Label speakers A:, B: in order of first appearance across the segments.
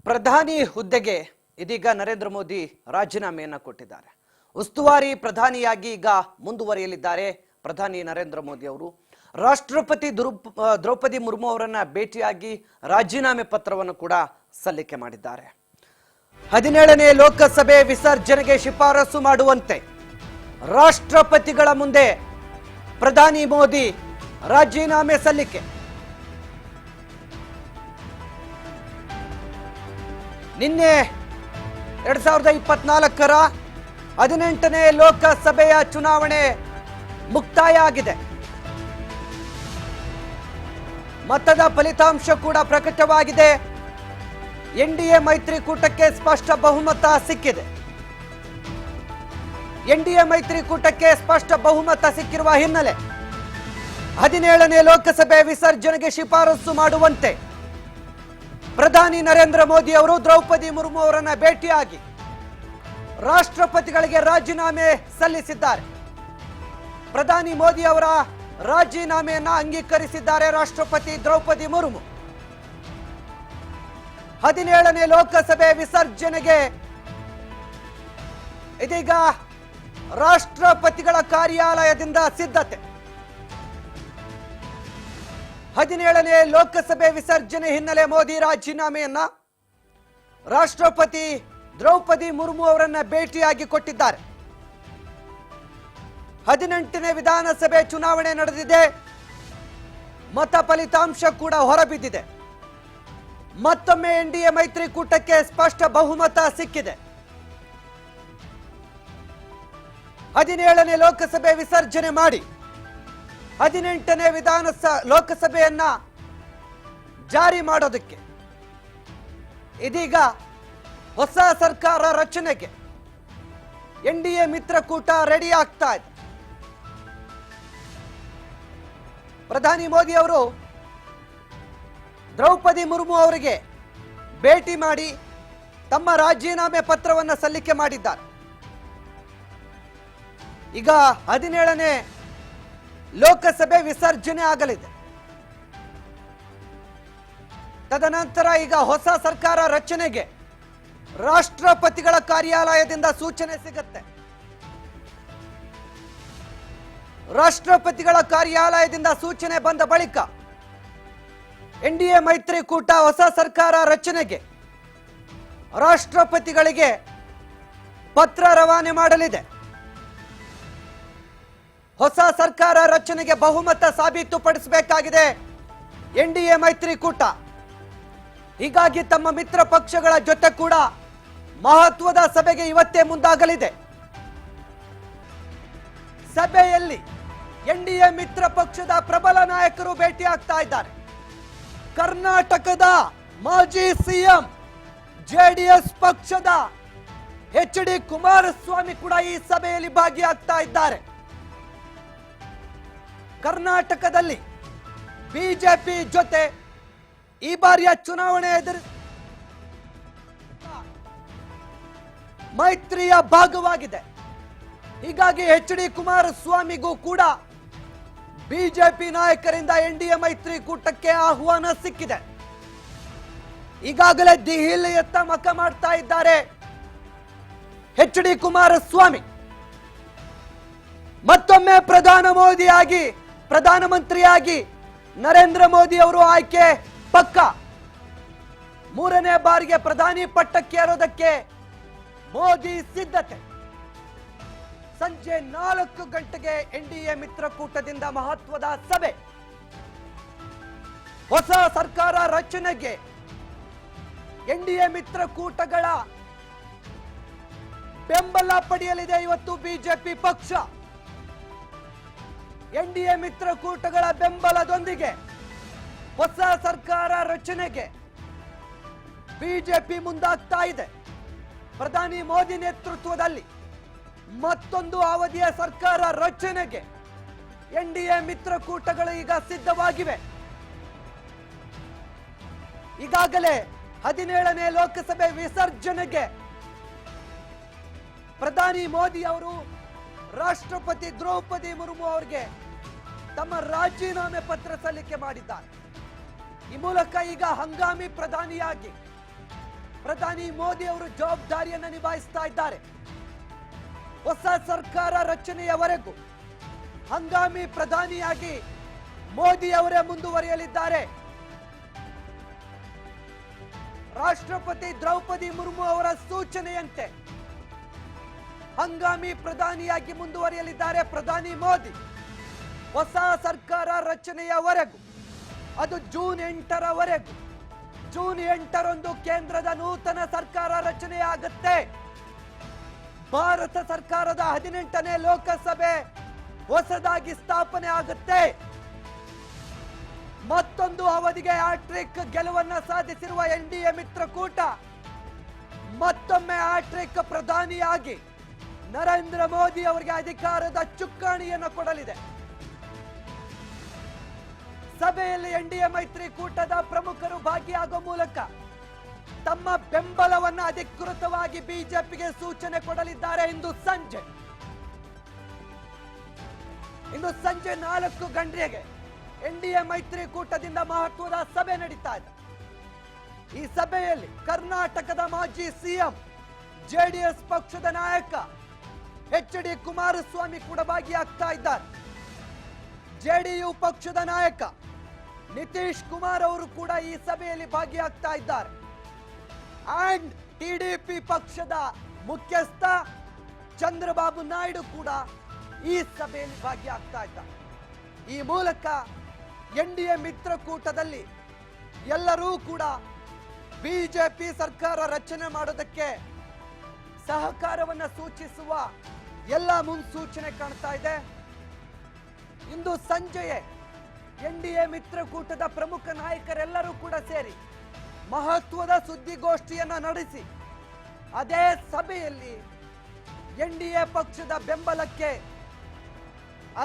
A: ಪ್ರಧಾನಿ ಹುದ್ದೆಗೆ ಇದೀಗ ನರೇಂದ್ರ ಮೋದಿ ರಾಜೀನಾಮೆಯನ್ನು ಕೊಟ್ಟಿದ್ದಾರೆ. ಉಸ್ತುವಾರಿ ಪ್ರಧಾನಿಯಾಗಿ ಈಗ ಮುಂದುವರಿಯಲಿದ್ದಾರೆ ಪ್ರಧಾನಿ ನರೇಂದ್ರ ಮೋದಿ ಅವರು. ರಾಷ್ಟ್ರಪತಿ ದ್ರೌಪದಿ ಮುರ್ಮು ಅವರನ್ನ ಭೇಟಿಯಾಗಿ ರಾಜೀನಾಮೆ ಪತ್ರವನ್ನು ಕೂಡ ಸಲ್ಲಿಕೆ ಮಾಡಿದ್ದಾರೆ. 17ನೇ ಲೋಕಸಭೆ ವಿಸರ್ಜನೆಗೆ ಶಿಫಾರಸು ಮಾಡುವಂತೆ ರಾಷ್ಟ್ರಪತಿಗಳ ಮುಂದೆ ಪ್ರಧಾನಿ ಮೋದಿ ರಾಜೀನಾಮೆ ಸಲ್ಲಿಕೆ. ನಿನ್ನೆ 2024ರ 18ನೇ ಲೋಕಸಭೆಯ ಚುನಾವಣೆ ಮುಕ್ತಾಯ ಆಗಿದೆ. ಮತದ ಫಲಿತಾಂಶ ಕೂಡ ಪ್ರಕಟವಾಗಿದೆ. ಎನ್ಡಿಎ ಮೈತ್ರಿಕೂಟಕ್ಕೆ ಸ್ಪಷ್ಟ ಬಹುಮತ ಸಿಕ್ಕಿದೆ. ಎನ್ಡಿಎ ಮೈತ್ರಿಕೂಟಕ್ಕೆ ಸ್ಪಷ್ಟ ಬಹುಮತ ಸಿಕ್ಕಿರುವ ಹಿನ್ನೆಲೆ 17ನೇ ಲೋಕಸಭೆ ವಿಸರ್ಜನೆಗೆ ಶಿಫಾರಸು ಮಾಡುವಂತೆ ಪ್ರಧಾನಿ ನರೇಂದ್ರ ಮೋದಿ ಅವರು ದ್ರೌಪದಿ ಮುರ್ಮು ಅವರನ್ನ ಭೇಟಿಯಾಗಿ ರಾಷ್ಟ್ರಪತಿಗಳಿಗೆ ರಾಜೀನಾಮೆ ಸಲ್ಲಿಸಿದ್ದಾರೆ. ಪ್ರಧಾನಿ ಮೋದಿ ಅವರ ರಾಜೀನಾಮೆಯನ್ನ ಅಂಗೀಕರಿಸಿದ್ದಾರೆ ರಾಷ್ಟ್ರಪತಿ ದ್ರೌಪದಿ ಮುರ್ಮು. 17ನೇ ಲೋಕಸಭೆ ವಿಸರ್ಜನೆಗೆ ಇದೀಗ ರಾಷ್ಟ್ರಪತಿಗಳ ಕಾರ್ಯಾಲಯದಿಂದ ಸಿದ್ಧತೆ. 17ನೇ ಲೋಕಸಭೆ ವಿಸರ್ಜನೆ ಹಿನ್ನೆಲೆ ಮೋದಿ ರಾಜೀನಾಮೆಯನ್ನ ರಾಷ್ಟ್ರಪತಿ ದ್ರೌಪದಿ ಮುರ್ಮು ಅವರನ್ನ ಭೇಟಿಯಾಗಿ ಕೊಟ್ಟಿದ್ದಾರೆ. 18ನೇ ವಿಧಾನಸಭೆ ಚುನಾವಣೆ ನಡೆದಿದೆ. ಮತ ಫಲಿತಾಂಶ ಕೂಡ ಹೊರಬಿದ್ದಿದೆ. ಮತ್ತೊಮ್ಮೆ ಎನ್ಡಿಎ ಮೈತ್ರಿಕೂಟಕ್ಕೆ ಸ್ಪಷ್ಟ ಬಹುಮತ ಸಿಕ್ಕಿದೆ. 17ನೇ ಲೋಕಸಭೆ ವಿಸರ್ಜನೆ ಮಾಡಿ 18ನೇ ಲೋಕಸಭೆಯನ್ನ ಜಾರಿ ಮಾಡೋದಕ್ಕೆ ಇದೀಗ ಹೊಸ ಸರ್ಕಾರ ರಚನೆಗೆ ಎನ್ಡಿಎ ಮಿತ್ರಕೂಟ ರೆಡಿ ಆಗ್ತಾ ಇದೆ. ಪ್ರಧಾನಿ ಮೋದಿ ಅವರು ದ್ರೌಪದಿ ಮುರ್ಮು ಅವರಿಗೆ ಭೇಟಿ ಮಾಡಿ ತಮ್ಮ ರಾಜೀನಾಮೆ ಪತ್ರವನ್ನು ಸಲ್ಲಿಕೆ ಮಾಡಿದ್ದಾರೆ. ಈಗ 17ನೇ ಲೋಕಸಭೆ ವಿಸರ್ಜನೆ ಆಗಲಿದೆ. ತದನಂತರ ಈಗ ಹೊಸ ಸರ್ಕಾರ ರಚನೆಗೆ ರಾಷ್ಟ್ರಪತಿಗಳ ಕಾರ್ಯಾಲಯದಿಂದ ಸೂಚನೆ ಸಿಗುತ್ತೆ. ರಾಷ್ಟ್ರಪತಿಗಳ ಕಾರ್ಯಾಲಯದಿಂದ ಸೂಚನೆ ಬಂದ ಬಳಿಕ ಎನ್ಡಿಎ ಮೈತ್ರಿಕೂಟ ಹೊಸ ಸರ್ಕಾರ ರಚನೆಗೆ ರಾಷ್ಟ್ರಪತಿಗಳಿಗೆ ಪತ್ರ ರವಾನೆ ಮಾಡಲಿದೆ. ಹೊಸ ಸರ್ಕಾರ ರಚನೆಗೆ ಬಹುಮತ ಸಾಬೀತುಪಡಿಸಬೇಕಾಗಿದೆ ಎನ್ಡಿಎ ಮೈತ್ರಿಕೂಟ. ಹೀಗಾಗಿ ತಮ್ಮ ಮಿತ್ರ ಪಕ್ಷಗಳ ಜೊತೆ ಕೂಡ ಮಹತ್ವದ ಸಭೆಗೆ ಇವತ್ತೇ ಮುಂದಾಗಲಿದೆ. ಸಭೆಯಲ್ಲಿ ಎನ್ಡಿಎ ಮಿತ್ರ ಪಕ್ಷದ ಪ್ರಬಲ ನಾಯಕರು ಭೇಟಿಯಾಗ್ತಾ ಇದ್ದಾರೆ. ಕರ್ನಾಟಕದ ಮಾಜಿ ಸಿಎಂ ಜೆಡಿಎಸ್ ಪಕ್ಷದ ಎಚ್ ಡಿ ಕುಮಾರಸ್ವಾಮಿ ಕೂಡ ಈ ಸಭೆಯಲ್ಲಿ ಭಾಗಿಯಾಗ್ತಾ ಇದ್ದಾರೆ. ಕರ್ನಾಟಕದಲ್ಲಿ ಬಿಜೆಪಿ ಜೊತೆ ಈ ಬಾರಿಯ ಚುನಾವಣೆ ಮೈತ್ರಿಯ ಭಾಗವಾಗಿದೆ. ಹೀಗಾಗಿ ಎಚ್ ಡಿ ಕುಮಾರಸ್ವಾಮಿಗೂ ಕೂಡ ಬಿಜೆಪಿ ನಾಯಕರಿಂದ ಎನ್ಡಿಎ ಮೈತ್ರಿಕೂಟಕ್ಕೆ ಆಹ್ವಾನ ಸಿಕ್ಕಿದೆ. ಈಗಾಗಲೇ ದೆಹಲಿಯತ್ತ ಮಕ ಮಾಡ್ತಾ ಇದ್ದಾರೆ ಎಚ್ ಡಿ ಕುಮಾರಸ್ವಾಮಿ. ಮತ್ತೊಮ್ಮೆ ಪ್ರಧಾನಮಂತ್ರಿಯಾಗಿ ನರೇಂದ್ರ ಮೋದಿ ಅವರು ಆಯ್ಕೆ ಪಕ್ಕ. 3ನೇ ಬಾರಿಗೆ ಪ್ರಧಾನಿ ಪಟ್ಟಕ್ಕೆ ಏರೋದಕ್ಕೆ ಮೋದಿ ಸಿದ್ಧತೆ. ಸಂಜೆ 4 ಗಂಟೆಗೆ ಎನ್ಡಿಎ ಮಿತ್ರಕೂಟದಿಂದ ಮಹತ್ವದ ಸಭೆ. ಹೊಸ ಸರ್ಕಾರ ರಚನೆಗೆ ಎನ್ಡಿಎ ಮಿತ್ರಕೂಟಗಳ ಬೆಂಬಲ ಪಡೆಯಲಿದೆ ಇವತ್ತು ಬಿಜೆಪಿ ಪಕ್ಷ. ಎನ್ಡಿಎ ಮಿತ್ರಕೂಟಗಳ ಬೆಂಬಲದೊಂದಿಗೆ ಹೊಸ ಸರ್ಕಾರ ರಚನೆಗೆ ಬಿಜೆಪಿ ಮುಂದಾಗ್ತಾ ಇದೆ. ಪ್ರಧಾನಿ ಮೋದಿ ನೇತೃತ್ವದಲ್ಲಿ ಮತ್ತೊಂದು ಅವಧಿಯ ಸರ್ಕಾರ ರಚನೆಗೆ ಎನ್ಡಿಎ ಮಿತ್ರಕೂಟಗಳು ಈಗ ಸಿದ್ಧವಾಗಿವೆ. ಈಗಾಗಲೇ 17ನೇ ಲೋಕಸಭೆ ವಿಸರ್ಜನೆಗೆ ಪ್ರಧಾನಿ ಮೋದಿ ಅವರು ರಾಷ್ಟ್ರಪತಿ ದ್ರೌಪದಿ ಮುರ್ಮು ಅವರಿಗೆ ತಮ್ಮ ರಾಜೀನಾಮೆ ಪತ್ರ ಸಲ್ಲಿಕೆ ಮಾಡಿದ್ದಾರೆ. ಈ ಮೂಲಕ ಈಗ ಹಂಗಾಮಿ ಪ್ರಧಾನಿಯಾಗಿ ಪ್ರಧಾನಿ ಮೋದಿ ಅವರು ಜವಾಬ್ದಾರಿಯನ್ನು ನಿಭಾಯಿಸ್ತಾ ಇದ್ದಾರೆ. ಹೊಸ ಸರ್ಕಾರ ರಚನೆಯವರೆಗೂ ಹಂಗಾಮಿ ಪ್ರಧಾನಿಯಾಗಿ ಮೋದಿ ಅವರೇ ಮುಂದುವರಿಯಲಿದ್ದಾರೆ. ರಾಷ್ಟ್ರಪತಿ ದ್ರೌಪದಿ ಮುರ್ಮು ಅವರ ಸೂಚನೆಯಂತೆ ಹಂಗಾಮಿ ಪ್ರಧಾನಿಯಾಗಿ ಮುಂದುವರಿಯಲಿದ್ದಾರೆ ಪ್ರಧಾನಿ ಮೋದಿ. ಹೊಸ ಸರ್ಕಾರ ರಚನೆಯವರೆಗೂ, ಅದು ಜೂನ್ 8ರವರೆಗೂ. ಜೂನ್ 8ರಂದು ಕೇಂದ್ರದ ನೂತನ ಸರ್ಕಾರ ರಚನೆಯಾಗುತ್ತೆ. ಭಾರತ ಸರ್ಕಾರದ 18ನೇ ಲೋಕಸಭೆ ಹೊಸದಾಗಿ ಸ್ಥಾಪನೆ ಆಗುತ್ತೆ. ಮತ್ತೊಂದು ಅವಧಿಗೆ ಹ್ಯಾಟ್ರಿಕ್ ಗೆಲುವನ್ನ ಸಾಧಿಸಿರುವ ಎನ್ಡಿಎ ಮಿತ್ರಕೂಟ ಮತ್ತೊಮ್ಮೆ ಹ್ಯಾಟ್ರಿಕ್ ಪ್ರಧಾನಿಯಾಗಿ ನರೇಂದ್ರ ಮೋದಿ ಅವರಿಗೆ ಅಧಿಕಾರದ ಚುಕ್ಕಾಣಿಯನ್ನು ಕೊಡಲಿದೆ. ಸಭೆಯಲ್ಲಿ ಎನ್ಡಿಎ ಮೈತ್ರಿಕೂಟದ ಪ್ರಮುಖರು ಭಾಗಿಯಾಗುವ ಮೂಲಕ ತಮ್ಮ ಬೆಂಬಲವನ್ನು ಅಧಿಕೃತವಾಗಿ ಬಿಜೆಪಿಗೆ ಸೂಚನೆ ಕೊಡಲಿದ್ದಾರೆ. ಇಂದು ಸಂಜೆ 4 ಗಂಟೆಗೆ ಎನ್ಡಿಎ ಮೈತ್ರಿಕೂಟದಿಂದ ಮಹತ್ವದ ಸಭೆ ನಡೀತಾ ಇದೆ. ಈ ಸಭೆಯಲ್ಲಿ ಕರ್ನಾಟಕದ ಮಾಜಿ ಸಿಎಂ, ಜೆಡಿಎಸ್ ಪಕ್ಷದ ನಾಯಕ ಎಚ್.ಡಿ. ಕುಮಾರಸ್ವಾಮಿ ಕೂಡ ಭಾಗಿಯಾಗ್ತಾ ಇದ್ದಾರೆ. ಜೆಡಿಯು ಪಕ್ಷದ ನಾಯಕ ನಿತೀಶ್ ಕುಮಾರ್ ಅವರು ಕೂಡ ಈ ಸಭೆಯಲ್ಲಿ ಭಾಗಿಯಾಗ್ತಾ ಇದ್ದಾರೆ. ಅಂಡ್ ಟಿಡಿಪಿ ಪಕ್ಷದ ಮುಖ್ಯಸ್ಥ ಚಂದ್ರಬಾಬು ನಾಯ್ಡು ಕೂಡ ಈ ಸಭೆಯಲ್ಲಿ ಭಾಗಿಯಾಗ್ತಾ ಇದ್ದಾರೆ. ಈ ಮೂಲಕ ಎನ್ಡಿಎ ಮಿತ್ರಕೂಟದಲ್ಲಿ ಎಲ್ಲರೂ ಕೂಡ ಬಿಜೆಪಿ ಸರ್ಕಾರ ರಚನೆ ಮಾಡೋದಕ್ಕೆ ಸಹಕಾರವನ್ನು ಸೂಚಿಸುವ ಎಲ್ಲ ಮುನ್ಸೂಚನೆ ಕಾಣ್ತಾ ಇದೆ. ಇಂದು ಸಂಜೆಯೇ ಎನ್ಡಿಎ ಮಿತ್ರಕೂಟದ ಪ್ರಮುಖ ನಾಯಕರೆಲ್ಲರೂ ಕೂಡ ಸೇರಿ ಮಹತ್ವದ ಸುದ್ದಿಗೋಷ್ಠಿಯನ್ನ ನಡೆಸಿ ಅದೇ ಸಭೆಯಲ್ಲಿ ಎನ್ಡಿಎ ಪಕ್ಷದ ಬೆಂಬಲಕ್ಕೆ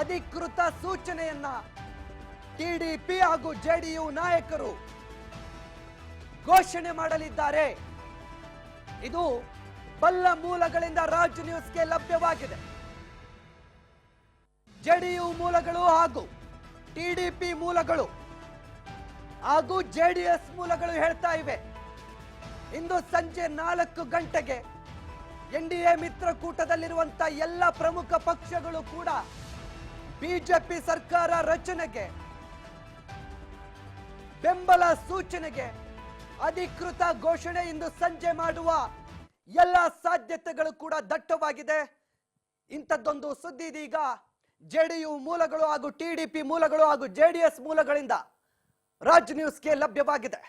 A: ಅಧಿಕೃತ ಸೂಚನೆಯನ್ನ ಟಿಡಿಪಿ ಹಾಗೂ ಜೆಡಿಯು ನಾಯಕರು ಘೋಷಣೆ ಮಾಡಲಿದ್ದಾರೆ. ಇದು ಬಲ್ಲ ಮೂಲಗಳಿಂದ ರಾಜ್ ನ್ಯೂಸ್ಗೆ ಲಭ್ಯವಾಗಿದೆ. ಜೆಡಿಯು ಮೂಲಗಳು ಹಾಗೂ ಟಿಡಿಪಿ ಮೂಲಗಳು ಹಾಗೂ ಜೆಡಿಎಸ್ ಮೂಲಗಳು ಹೇಳ್ತಾ ಇವೆ, ಇಂದು ಸಂಜೆ 4 ಗಂಟೆಗೆ ಎನ್ಡಿಎ ಮಿತ್ರಕೂಟದಲ್ಲಿರುವಂತಹ ಎಲ್ಲ ಪ್ರಮುಖ ಪಕ್ಷಗಳು ಕೂಡ ಬಿಜೆಪಿ ಸರ್ಕಾರ ರಚನೆಗೆ ಬೆಂಬಲ ಸೂಚನೆಗೆ ಅಧಿಕೃತ ಘೋಷಣೆ ಇಂದು ಸಂಜೆ ಮಾಡುವ ಎಲ್ಲ ಸಾಧ್ಯತೆಗಳು ಕೂಡ ದಟ್ಟವಾಗಿದೆ. ಇಂಥದ್ದೊಂದು ಸುದ್ದಿ ಇದೀಗ ಜೆಡಿಯು ಮೂಲಗಳು ಹಾಗೂ ಟಿಡಿಪಿ ಮೂಲಗಳು ಹಾಗೂ ಜೆಡಿಎಸ್ ಮೂಲಗಳಿಂದ ರಾಜ್ ನ್ಯೂಸ್ಗೆ ಲಭ್ಯವಾಗಿದೆ.